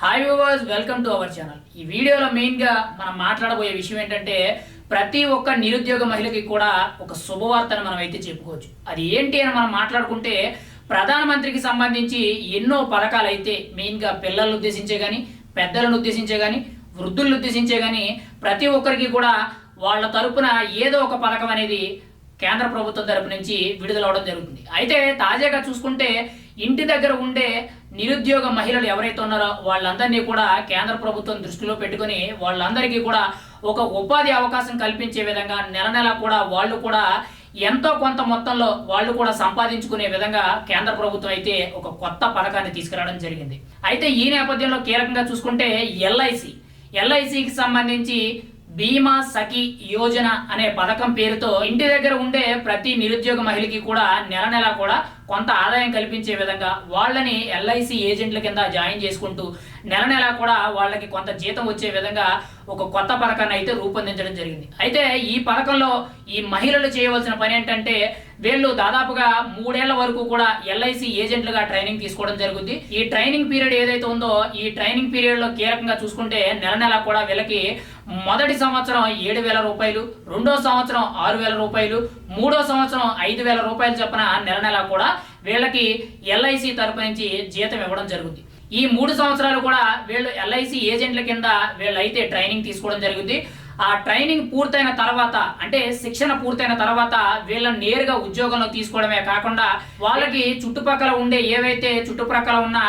Hi viewers, welcome to our channel. ఈ వీడియోలో మెయిన్గా మనం మాట్లాడబోయే విషయం ఏంటంటే ప్రతి ఒక్క నిరుద్యోగ మహిళకి కూడా ఒక శుభవార్తను మనం అయితే చెప్పుకోవచ్చు. అది ఏంటి అని మనం మాట్లాడుకుంటే ప్రధానమంత్రికి సంబంధించి ఎన్నో పథకాలు అయితే మెయిన్గా పిల్లలను ఉద్దేశించే కానీ, పెద్దలను ఉద్దేశించే కానీ, వృద్ధులను ఉద్దేశించే కానీ ప్రతి ఒక్కరికి కూడా వాళ్ళ తరపున ఏదో ఒక పథకం అనేది కేంద్ర ప్రభుత్వం తరపు నుంచి విడుదలవడం జరుగుతుంది. అయితే తాజాగా చూసుకుంటే ఇంటి దగ్గర ఉండే నిరుద్యోగ మహిళలు ఎవరైతే ఉన్నారో వాళ్ళందరినీ కూడా కేంద్ర ప్రభుత్వం దృష్టిలో పెట్టుకొని వాళ్ళందరికీ కూడా ఒక ఉపాధి అవకాశం కల్పించే విధంగా నెల నెల కూడా వాళ్ళు కూడా ఎంతో కొంత మొత్తంలో వాళ్ళు కూడా సంపాదించుకునే విధంగా కేంద్ర ప్రభుత్వం అయితే ఒక కొత్త పథకాన్ని తీసుకురావడం జరిగింది. అయితే ఈ నేపథ్యంలో కీలకంగా చూసుకుంటే ఎల్ఐసికి సంబంధించి బీమా సఖి యోజన అనే పథకం పేరుతో ఇంటి దగ్గర ఉండే ప్రతి నిరుద్యోగ మహిళకి కూడా నెల నెల కూడా కొంత ఆదాయం కల్పించే విధంగా వాళ్ళని ఎల్ఐసి ఏజెంట్ల కింద జాయిన్ చేసుకుంటూ నెల నెల కూడా వాళ్ళకి కొంత జీతం వచ్చే విధంగా ఒక కొత్త పథకాన్ని అయితే రూపొందించడం జరిగింది. అయితే ఈ పథకంలో ఈ మహిళలు చేయవలసిన పని ఏంటంటే వీళ్ళు దాదాపుగా 3 ఏళ్ల వరకు కూడా ఎల్ఐసి ఏజెంట్లుగా ట్రైనింగ్ తీసుకోవడం జరుగుతుంది. ఈ ట్రైనింగ్ పీరియడ్ ఏదైతే ఉందో ఈ ట్రైనింగ్ పీరియడ్ లో కీలకంగా చూసుకుంటే నెల నెల కూడా వీళ్ళకి మొదటి సంవత్సరం 7,000 రూపాయలు, రెండో సంవత్సరం 6,000 రూపాయలు, మూడో సంవత్సరం 5,000 రూపాయలు చొప్పున నెల నెల కూడా వీళ్ళకి ఎల్ఐసి తరపు నుంచి జీతం ఇవ్వడం జరుగుతుంది. ఈ 3 సంవత్సరాలు కూడా వీళ్ళు ఎల్ఐసి ఏజెంట్ల కింద వీళ్ళైతే ట్రైనింగ్ తీసుకోవడం జరుగుతుంది. ఆ ట్రైనింగ్ పూర్తయిన తర్వాత అంటే శిక్షణ పూర్తయిన తర్వాత వీళ్ళని నేరుగా ఉద్యోగంలో తీసుకోవడమే కాకుండా వాళ్ళకి చుట్టుపక్కల ఉండే ఏవైతే చుట్టుపక్కల ఉన్న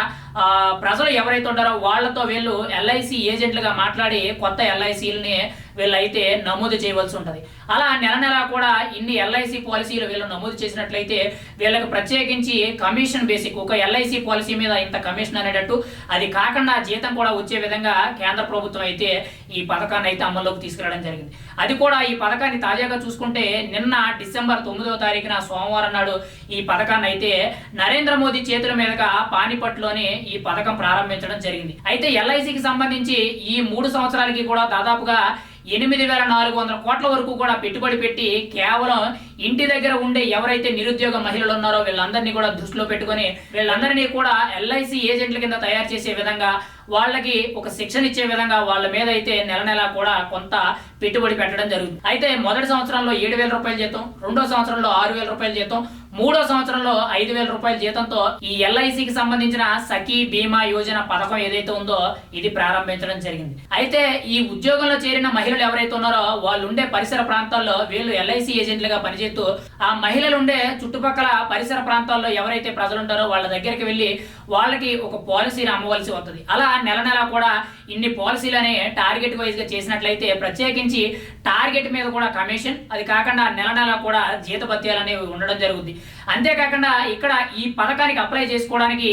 ప్రజలు ఎవరైతే ఉంటారో వాళ్ళతో వీళ్ళు ఎల్ఐసి ఏజెంట్లుగా మాట్లాడి కొత్త ఎల్ఐసీలని వీళ్ళైతే నమోదు చేయవలసి ఉంటుంది. అలా నెల నెల కూడా ఇన్ని ఎల్ఐసి పాలసీలు వీళ్ళు నమోదు చేసినట్లయితే వీళ్ళకి ప్రత్యేకించి కమిషన్ బేసిక్ ఒక ఎల్ఐసి పాలసీ మీద ఇంత కమిషన్ అనేటట్టు అది కాకుండా జీతం కూడా వచ్చే విధంగా కేంద్ర ప్రభుత్వం అయితే ఈ పథకాన్ని అయితే అమల్లోకి తీసుకురావడం జరిగింది. అది కూడా ఈ పథకాన్ని తాజాగా చూసుకుంటే నిన్న డిసెంబర్ 9వ తారీఖున సోమవారం నాడు ఈ పథకాన్ని అయితే నరేంద్ర మోదీ చేతుల మీదుగా పానిపట్లోని ఈ పథకం ప్రారంభించడం జరిగింది. అయితే ఎల్ఐసికి సంబంధించి ఈ 3 సంవత్సరాలకి కూడా దాదాపుగా 8,400 కోట్ల వరకు కూడా పెట్టుబడి పెట్టి కేవలం ఇంటి దగ్గర ఉండే ఎవరైతే నిరుద్యోగ మహిళలు ఉన్నారో వీళ్ళందరినీ కూడా దృష్టిలో పెట్టుకొని వీళ్ళందరినీ కూడా ఎల్ఐసి ఏజెంట్ల కింద తయారు చేసే విధంగా వాళ్ళకి ఒక శిక్షణ ఇచ్చే విధంగా వాళ్ళ మీద అయితే నెల నెల కూడా కొంత పెట్టుబడి పెట్టడం జరుగుతుంది. అయితే మొదటి సంవత్సరంలో 7,000 రూపాయల జీతం, రెండో సంవత్సరంలో 6,000 రూపాయల జీతం, మూడో సంవత్సరంలో 5,000 రూపాయల జీతంతో ఈ ఎల్ఐసికి సంబంధించిన సఖీ బీమా యోజన పథకం ఏదైతే ఉందో ఇది ప్రారంభించడం జరిగింది. అయితే ఈ ఉద్యోగంలో చేరిన మహిళలు ఎవరైతే ఉన్నారో వాళ్ళు ఉండే పరిసర ప్రాంతాల్లో వీళ్ళు ఎల్ఐసి ఏజెంట్లుగా పనిచేస్తూ ఆ మహిళలు ఉండే చుట్టుపక్కల పరిసర ప్రాంతాల్లో ఎవరైతే ప్రజలు ఉంటారో వాళ్ళ దగ్గరికి వెళ్ళి వాళ్ళకి ఒక పాలసీని అమ్మవలసి వస్తుంది. అలా నెల నెల కూడా ఇన్ని పాలసీలని టార్గెట్ వైజ్ గా చేసినట్లయితే ప్రత్యేకించి టార్గెట్ మీద కూడా కమిషన్, అది కాకుండా నెల నెల కూడా జీతభత్యాలు అనేవి ఉండడం జరుగుతుంది. అంతేకాకుండా ఇక్కడ ఈ పథకానికి అప్లై చేసుకోవడానికి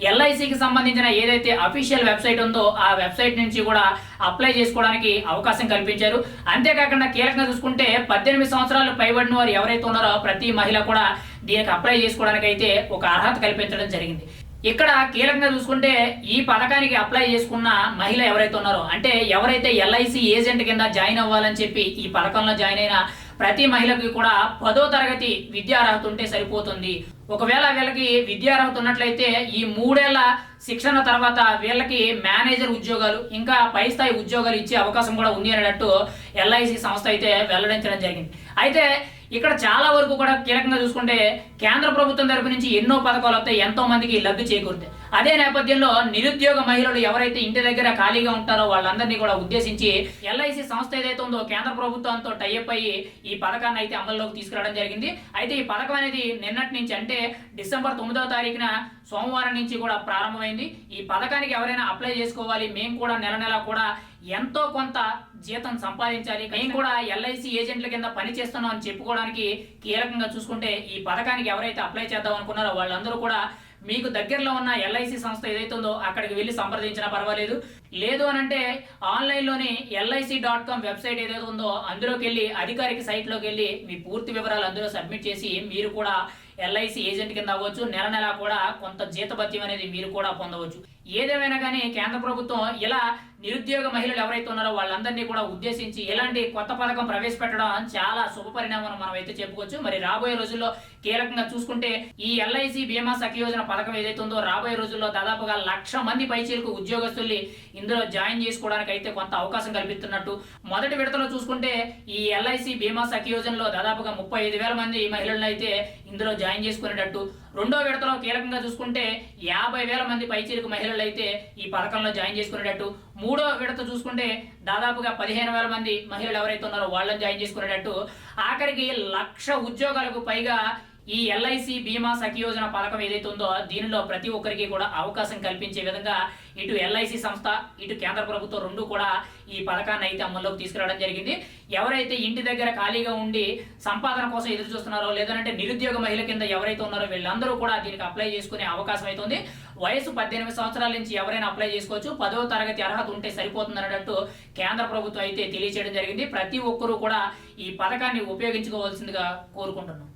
ఎల్ఐసికి సంబంధించిన ఏదైతే అఫీషియల్ వెబ్సైట్ ఉందో ఆ వెబ్సైట్ నుంచి కూడా అప్లై చేసుకోవడానికి అవకాశం కల్పించారు. అంతేకాకుండా కీలకంగా చూసుకుంటే 18 సంవత్సరాలు పైబడిన వారు ఎవరైతే ఉన్నారో ప్రతి మహిళ కూడా దీనికి అప్లై చేసుకోవడానికి అయితే ఒక అర్హత కల్పించడం జరిగింది. ఇక్కడ కీలకంగా చూసుకుంటే ఈ పథకానికి అప్లై చేసుకున్న మహిళ ఎవరైతే ఉన్నారో అంటే ఎవరైతే ఎల్ఐసి ఏజెంట్ కింద జాయిన్ అవ్వాలని చెప్పి ఈ పథకంలో జాయిన్ అయిన ప్రతి మహిళకి కూడా 10వ తరగతి విద్యార్హత ఉంటే సరిపోతుంది. ఒకవేళ వీళ్ళకి విద్యార్హత ఉన్నట్లయితే ఈ 3 ఏళ్ల శిక్షణ తర్వాత వీళ్ళకి మేనేజర్ ఉద్యోగాలు ఇంకా పై స్థాయి ఉద్యోగాలు ఇచ్చే అవకాశం కూడా ఉంది అనేటట్టు ఎల్ఐసి సంస్థ అయితే వెల్లడించడం జరిగింది. అయితే ఇక్కడ చాలా వరకు కూడా కీలకంగా చూసుకుంటే కేంద్ర ప్రభుత్వం తరపు నుంచి ఎన్నో పథకాలు వస్తాయి, ఎంతో మందికి లబ్ధి చేకూరుతాయి. అదే నేపథ్యంలో నిరుద్యోగ మహిళలు ఎవరైతే ఇంటి దగ్గర ఖాళీగా ఉంటారో వాళ్ళందరినీ కూడా ఉద్దేశించి ఎల్ఐసి సంస్థ ఏదైతే ఉందో కేంద్ర ప్రభుత్వంతో టైఅప్ అయ్యి ఈ పథకాన్ని అయితే అమల్లోకి తీసుకురావడం జరిగింది. అయితే ఈ పథకం అనేది నిన్నటి నుంచి అంటే డిసెంబర్ 9వ తారీఖున సోమవారం నుంచి కూడా ప్రారంభమైంది. ఈ పథకానికి ఎవరైనా అప్లై చేసుకోవాలి, మేము కూడా నెల నెల కూడా ఎంతో కొంత జీతం సంపాదించాలి, మేము కూడా ఎల్ఐసి ఏజెంట్ల కింద పని చేస్తున్నాం అని చెప్పుకోవడానికి కీలకంగా చూసుకుంటే ఈ పథకానికి ఎవరైతే అప్లై చేద్దాం అనుకున్నారో వాళ్ళందరూ కూడా మీకు దగ్గరలో ఉన్న ఎల్ఐసి సంస్థ ఏదైతే ఉందో అక్కడికి వెళ్ళి సంప్రదించినా పర్వాలేదు. లేదు అని అంటే ఆన్లైన్లోని LIC.com వెబ్సైట్ ఏదైతే ఉందో అందులోకి వెళ్ళి అధికారిక సైట్లోకి వెళ్ళి మీ పూర్తి వివరాలు అందులో సబ్మిట్ చేసి మీరు కూడా ఎల్ఐసి ఏజెంట్ కింద అవ్వచ్చు. నెల నెల కూడా కొంత జీతభత్యం అనేది మీరు కూడా పొందవచ్చు. ఏదేమైనా కానీ కేంద్ర ప్రభుత్వం ఇలా నిరుద్యోగ మహిళలు ఎవరైతే ఉన్నారో వాళ్ళందరినీ కూడా ఉద్దేశించి ఇలాంటి కొత్త పథకం ప్రవేశపెట్టడం చాలా శుభ పరిణామం మనం అయితే చెప్పుకోవచ్చు. మరి రాబోయే రోజుల్లో కీలకంగా చూసుకుంటే ఈ ఎల్ఐసి బీమా సఖి యోజన పథకం ఏదైతే ఉందో రాబోయే రోజుల్లో దాదాపుగా 1,00,000 మంది పైచీలకు ఉద్యోగస్తుల్ని ఇందులో జాయిన్ చేసుకోవడానికి అయితే కొంత అవకాశం కల్పిస్తున్నట్టు. మొదటి విడతలో చూసుకుంటే ఈ ఎల్ఐసి బీమా సఖి యోజనలో దాదాపుగా 35,000 మంది మహిళలను అయితే ఇందులో జాయిన్ చేసుకునేటట్టు, రెండో విడతలో కీలకంగా చూసుకుంటే 50,000 మంది పైచీలకు మహిళలు అయితే ఈ పథకంలో జాయిన్ చేసుకునేటట్టు, మూడో విడత చూసుకుంటే దాదాపుగా 15,000 మంది మహిళలు ఎవరైతే ఉన్నారో వాళ్ళని జాయిన్ చేసుకునేటట్టు, ఆఖరికి 1,00,000 ఉద్యోగాలకు పైగా ఈ ఎల్ఐసి బీమా సఖి యోజన పథకం ఏదైతే ఉందో దీనిలో ప్రతి ఒక్కరికి కూడా అవకాశం కల్పించే విధంగా ఇటు ఎల్ఐసి సంస్థ ఇటు కేంద్ర ప్రభుత్వం రెండు కూడా ఈ పథకాన్ని అయితే అమల్లోకి తీసుకురావడం జరిగింది. ఎవరైతే ఇంటి దగ్గర ఖాళీగా ఉండి సంపాదన కోసం ఎదురు చూస్తున్నారో లేదంటే నిరుద్యోగ మహిళ కింద ఎవరైతే ఉన్నారో వీళ్ళందరూ కూడా దీనికి అప్లై చేసుకునే అవకాశం అయితే ఉంది. వయసు 18 సంవత్సరాల నుంచి ఎవరైనా అప్లై చేసుకోవచ్చు. 10వ తరగతి అర్హత ఉంటే సరిపోతుంది అన్నట్టు కేంద్ర ప్రభుత్వం అయితే తెలియజేయడం జరిగింది. ప్రతి ఒక్కరూ కూడా ఈ పథకాన్ని ఉపయోగించుకోవాల్సిందిగా కోరుకుంటున్నాం.